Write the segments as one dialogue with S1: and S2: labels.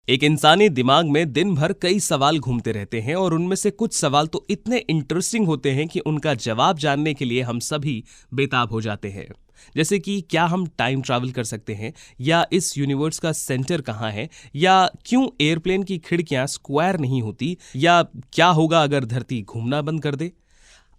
S1: एक इंसानी दिमाग में दिन भर कई सवाल घूमते रहते हैं और उनमें से कुछ सवाल तो इतने इंटरेस्टिंग होते हैं कि उनका जवाब जानने के लिए हम सभी बेताब हो जाते हैं। जैसे कि क्या हम टाइम ट्रैवल कर सकते हैं, या इस यूनिवर्स का सेंटर कहाँ है, या क्यों एयरप्लेन की खिड़कियां स्क्वायर नहीं होती, या क्या होगा अगर धरती घूमना बंद कर दे।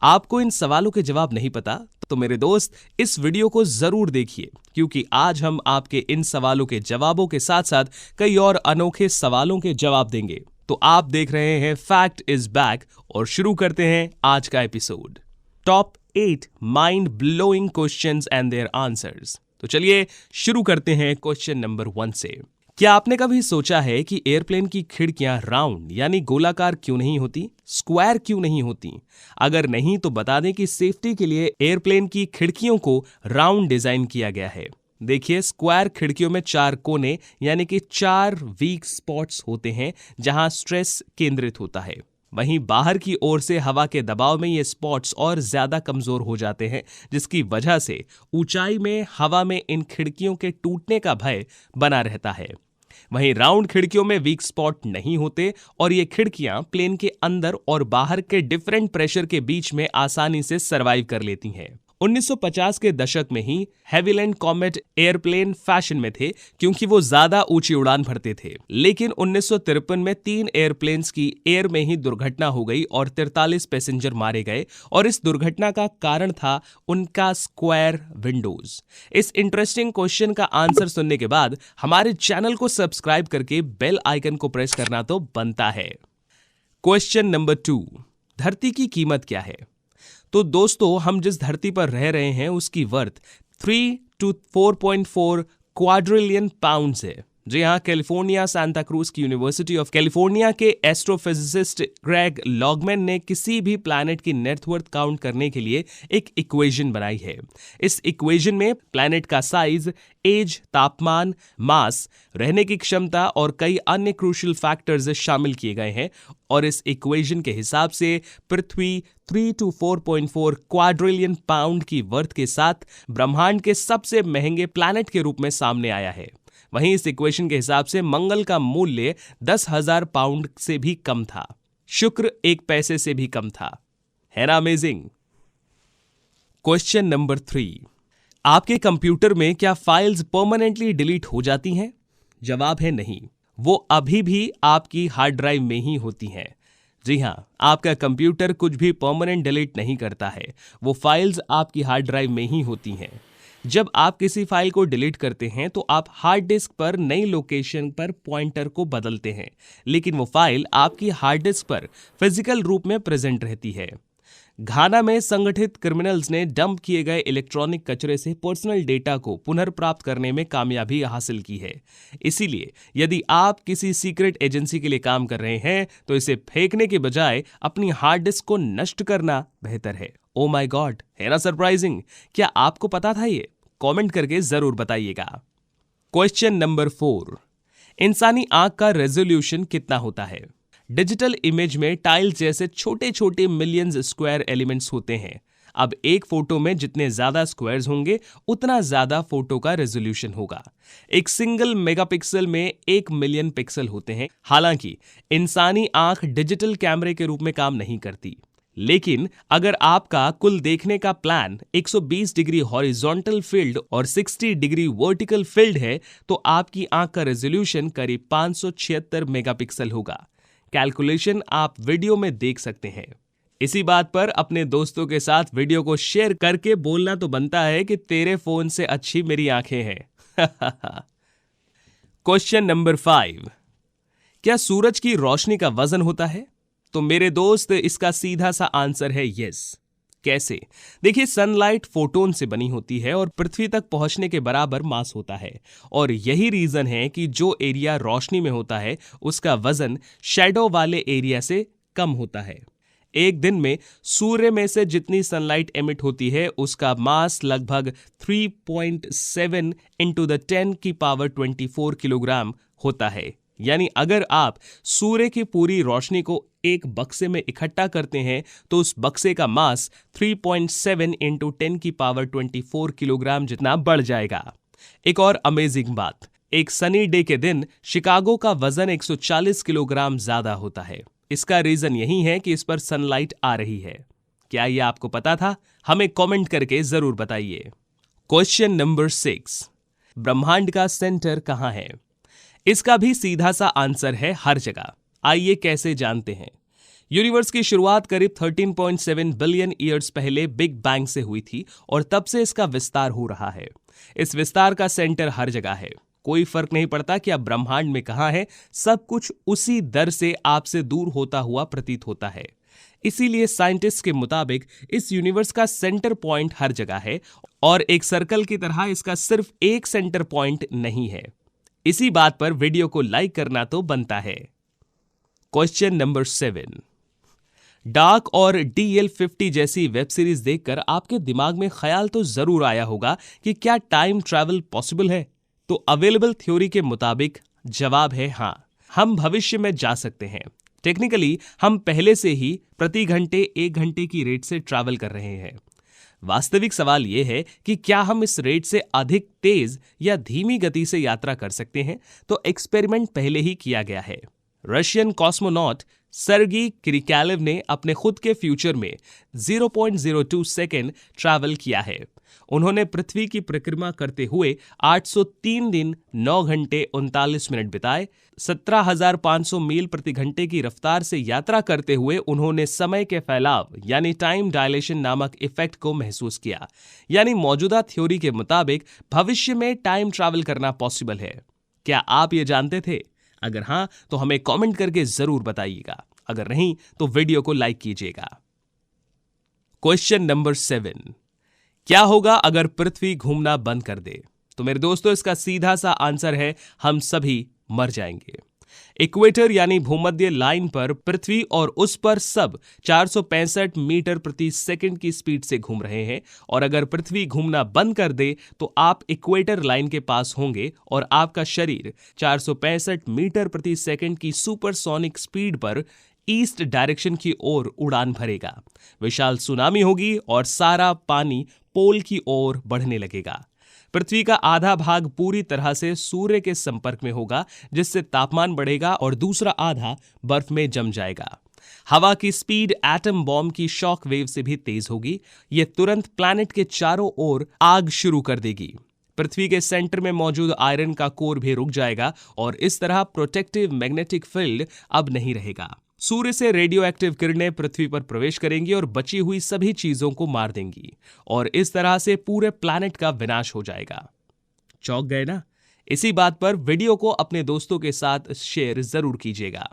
S1: आपको इन सवालों के जवाब नहीं पता तो मेरे दोस्त इस वीडियो को जरूर देखिए, क्योंकि आज हम आपके इन सवालों के जवाबों के साथ साथ कई और अनोखे सवालों के जवाब देंगे। तो आप देख रहे हैं फैक्ट इज बैक और शुरू करते हैं आज का episode. Top 8 mind blowing questions and their answers. तो चलिए शुरू करते हैं क्वेश्चन नंबर 1 से। क्या आपने कभी सोचा है कि एयरप्लेन की खिड़कियां राउंड यानी गोलाकार क्यों नहीं होती, स्क्वायर क्यों नहीं होती? अगर नहीं तो बता दें कि सेफ्टी के लिए एयरप्लेन की खिड़कियों को राउंड डिजाइन किया गया है। देखिए, स्क्वायर खिड़कियों में 4 कोने यानी कि 4 वीक स्पॉट्स होते हैं जहां स्ट्रेस केंद्रित होता है। वहीं बाहर की ओर से हवा के दबाव में ये स्पॉट्स और ज्यादा कमजोर हो जाते हैं, जिसकी वजह से ऊंचाई में हवा में इन खिड़कियों के टूटने का भय बना रहता है। वहीं राउंड खिड़कियों में वीक स्पॉट नहीं होते और ये खिड़कियां प्लेन के अंदर और बाहर के डिफरेंट प्रेशर के बीच में आसानी से सरवाइव कर लेती हैं। 1950 के दशक में ही हेविलैंड कॉमेट एयरप्लेन फैशन में थे, क्योंकि वो ज्यादा ऊंची उड़ान भरते थे। लेकिन 1953 में 3 एयरप्लेन्स की एयर में ही दुर्घटना हो गई और 43 पैसेंजर मारे गए, और इस दुर्घटना का कारण था उनका स्क्वायर विंडोज। इस इंटरेस्टिंग क्वेश्चन का आंसर सुनने के बाद हमारे चैनल को सब्सक्राइब करके बेल आइकन को प्रेस करना तो बनता है। क्वेश्चन नंबर 2, धरती की कीमत क्या है? तो दोस्तों, हम जिस धरती पर रह रहे हैं उसकी वर्थ 3 to 4.4 क्वाड्रिलियन पाउंड्स है। जी हाँ, कैलिफोर्निया सांता क्रूज की यूनिवर्सिटी ऑफ कैलिफोर्निया के एस्ट्रोफिजिसिस्ट ग्रेग लॉगमैन ने किसी भी प्लैनेट की नेटवर्थ काउंट करने के लिए एक इक्वेशन बनाई है। इस इक्वेशन में प्लैनेट का साइज, एज, तापमान, मास, रहने की क्षमता और कई अन्य क्रूशियल फैक्टर्स शामिल किए गए हैं, और इस इक्वेशन के हिसाब से पृथ्वी 3 to 4.4 क्वाड्रिलियन पाउंड की वर्थ के साथ ब्रह्मांड के सबसे महंगे प्लैनेट के रूप में सामने आया है। वहीं इस इक्वेशन के हिसाब से मंगल का मूल्य 10,000 पाउंड से भी कम था। शुक्र 1 पैसे से भी कम था। है ना अमेजिंग? क्वेश्चन नंबर 3, आपके कंप्यूटर में क्या फाइल्स परमानेंटली डिलीट हो जाती हैं? जवाब है नहीं, वो अभी भी आपकी हार्ड ड्राइव में ही होती हैं। जी हां, आपका कंप्यूटर कुछ भी परमानेंट डिलीट नहीं करता है, वो फाइल्स आपकी हार्ड ड्राइव में ही होती हैं। जब आप किसी फाइल को डिलीट करते हैं तो आप हार्ड डिस्क पर नई लोकेशन पर पॉइंटर को बदलते हैं, लेकिन वो फाइल आपकी हार्ड डिस्क पर फिजिकल रूप में प्रेजेंट रहती है। घाना में संगठित क्रिमिनल्स ने डंप किए गए इलेक्ट्रॉनिक कचरे से पर्सनल डेटा को पुनर्प्राप्त करने में कामयाबी हासिल की है। इसीलिए यदि आप किसी सीक्रेट एजेंसी के लिए काम कर रहे हैं तो इसे फेंकने के बजाय अपनी हार्ड डिस्क को नष्ट करना बेहतर है। ओ माय गॉड, है ना सरप्राइजिंग? क्या आपको पता था ये? कमेंट करके जरूर बताइएगा। क्वेश्चन नंबर 4, इंसानी आंख का रेजोल्यूशन कितना होता है? डिजिटल इमेज में टाइल्स जैसे छोटे छोटे मिलियंस स्क्वायर एलिमेंट्स होते हैं। अब एक फोटो में जितने ज्यादा स्क्वायर्स होंगे उतना ज्यादा फोटो का रेजोल्यूशन होगा। एक सिंगल मेगापिक्सल में 1 मिलियन पिक्सल होते हैं। हालांकि इंसानी आंख डिजिटल कैमरे के रूप में काम नहीं करती, लेकिन अगर आपका कुल देखने का प्लान 120 डिग्री हॉरिजॉन्टल फील्ड और 60 डिग्री वर्टिकल फील्ड है तो आपकी आंख का रेजोल्यूशन करीब 576 मेगापिक्सल होगा। कैलकुलेशन आप वीडियो में देख सकते हैं। इसी बात पर अपने दोस्तों के साथ वीडियो को शेयर करके बोलना तो बनता है कि तेरे फोन से अच्छी मेरी आंखें हैं। क्वेश्चन नंबर 5, क्या सूरज की रोशनी का वजन होता है? तो मेरे दोस्त, इसका सीधा सा आंसर है यस। कैसे? देखिए, सनलाइट फोटोन से बनी होती है और पृथ्वी तक पहुंचने के बराबर मास होता है, और यही रीजन है कि जो एरिया रोशनी में होता है उसका वजन शैडो वाले एरिया से कम होता है। एक दिन में सूर्य में से जितनी सनलाइट एमिट होती है उसका मास लगभग 3.7 into 10⁻24 किलोग्राम होता है। यानी अगर आप सूर्य की पूरी रोशनी को एक बक्से में इकट्ठा करते हैं तो उस बक्से का मास 3.7 into 10⁻24 किलोग्राम जितना बढ़ जाएगा। एक और अमेजिंग बात, एक सनी डे के दिन शिकागो का वजन 140 किलोग्राम ज्यादा होता है। इसका रीजन यही है कि इस पर सनलाइट आ रही है। क्या यह आपको पता था? हमें कमेंट करके जरूर बताइए। क्वेश्चन नंबर 6, ब्रह्मांड का सेंटर कहां है? इसका भी सीधा सा आंसर है हर जगह। आइए कैसे जानते हैं। यूनिवर्स की शुरुआत करीब 13.7 बिलियन ईयर्स पहले बिग बैंग से हुई थी और तब से इसका विस्तार हो रहा है। इस विस्तार का सेंटर हर जगह है। कोई फर्क नहीं पड़ता कि आप ब्रह्मांड में कहां हैं, सब कुछ उसी दर से आपसे दूर होता हुआ प्रतीत होता है। इसीलिए साइंटिस्ट के मुताबिक इस यूनिवर्स का सेंटर पॉइंट हर जगह है और एक सर्कल की तरह इसका सिर्फ एक सेंटर पॉइंट नहीं है। इसी बात पर वीडियो को लाइक करना तो बनता है। क्वेश्चन नंबर 7, डार्क और DL50 जैसी वेब सीरीज देखकर आपके दिमाग में ख्याल तो जरूर आया होगा कि क्या टाइम ट्रैवल पॉसिबल है? तो अवेलेबल थ्योरी के मुताबिक जवाब है हाँ, हम भविष्य में जा सकते हैं। टेक्निकली हम पहले से ही प्रति घंटे 1 घंटे की रेट से ट्रैवल कर रहे हैं। वास्तविक सवाल यह है कि क्या हम इस रेट से अधिक तेज या धीमी गति से यात्रा कर सकते हैं? तो एक्सपेरिमेंट पहले ही किया गया है। रशियन कॉस्मोनॉट सर्गी किरिकैलेव ने अपने खुद के फ्यूचर में 0.02 सेकेंड ट्रैवल किया है। उन्होंने पृथ्वी की परिक्रमा करते हुए 803 दिन 9 घंटे 39 मिनट बिताए। 17,500 मील प्रति घंटे की रफ्तार से यात्रा करते हुए उन्होंने समय के फैलाव यानी टाइम डायलेशन नामक इफेक्ट को महसूस किया। यानी मौजूदा थ्योरी के मुताबिक भविष्य में टाइम ट्रैवल करना पॉसिबल है। क्या आप ये जानते थे? अगर हां तो हमें कमेंट करके जरूर बताइएगा। अगर नहीं तो वीडियो को लाइक कीजिएगा। क्वेश्चन नंबर 7, क्या होगा अगर पृथ्वी घूमना बंद कर दे? तो मेरे दोस्तों इसका सीधा सा आंसर है हम सभी मर जाएंगे। इक्वेटर यानी भूमध्य लाइन पर पृथ्वी और उस पर सब 465 मीटर प्रति सेकंड की स्पीड से घूम रहे हैं और अगर पृथ्वी घूमना बंद कर दे तो आप इक्वेटर लाइन के पास होंगे और आपका शरीर 465 मीटर प्रति सेकंड की सुपरसोनिक स्पीड पर ईस्ट डायरेक्शन की ओर उड़ान भरेगा। विशाल सुनामी होगी और सारा पानी पोल की ओर बढ़ने लगेगा। पृथ्वी का आधा भाग पूरी तरह से सूर्य के संपर्क में होगा जिससे तापमान बढ़ेगा और दूसरा आधा बर्फ में जम जाएगा। हवा की स्पीड एटम बॉम्ब की शॉक वेव से भी तेज होगी। यह तुरंत प्लैनेट के चारों ओर आग शुरू कर देगी। पृथ्वी के सेंटर में मौजूद आयरन का कोर भी रुक जाएगा और इस तरह प्रोटेक्टिव मैग्नेटिक फील्ड अब नहीं रहेगा। सूर्य से रेडियो एक्टिव किरणें पृथ्वी पर प्रवेश करेंगी और बची हुई सभी चीजों को मार देंगी और इस तरह से पूरे प्लैनेट का विनाश हो जाएगा। चौंक गए ना? इसी बात पर वीडियो को अपने दोस्तों के साथ शेयर जरूर कीजिएगा।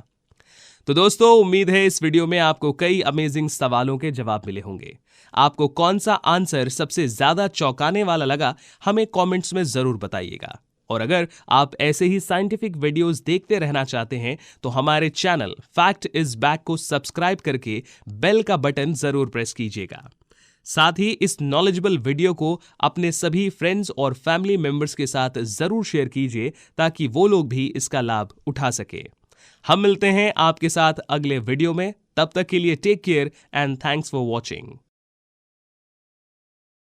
S1: तो दोस्तों उम्मीद है इस वीडियो में आपको कई अमेजिंग सवालों के जवाब मिले होंगे। आपको कौन सा आंसर सबसे ज्यादा चौंकाने वाला लगा हमें कमेंट्स में जरूर बताइएगा। और अगर आप ऐसे ही साइंटिफिक वीडियोस देखते रहना चाहते हैं तो हमारे चैनल फैक्ट इज बैक को सब्सक्राइब करके बेल का बटन जरूर प्रेस कीजिएगा। साथ ही इस नॉलेजेबल वीडियो को अपने सभी फ्रेंड्स और फैमिली मेंबर्स के साथ जरूर शेयर कीजिए ताकि वो लोग भी इसका लाभ उठा सके। हम मिलते हैं आपके साथ अगले वीडियो में। तब तक के लिए take care and thanks for watching.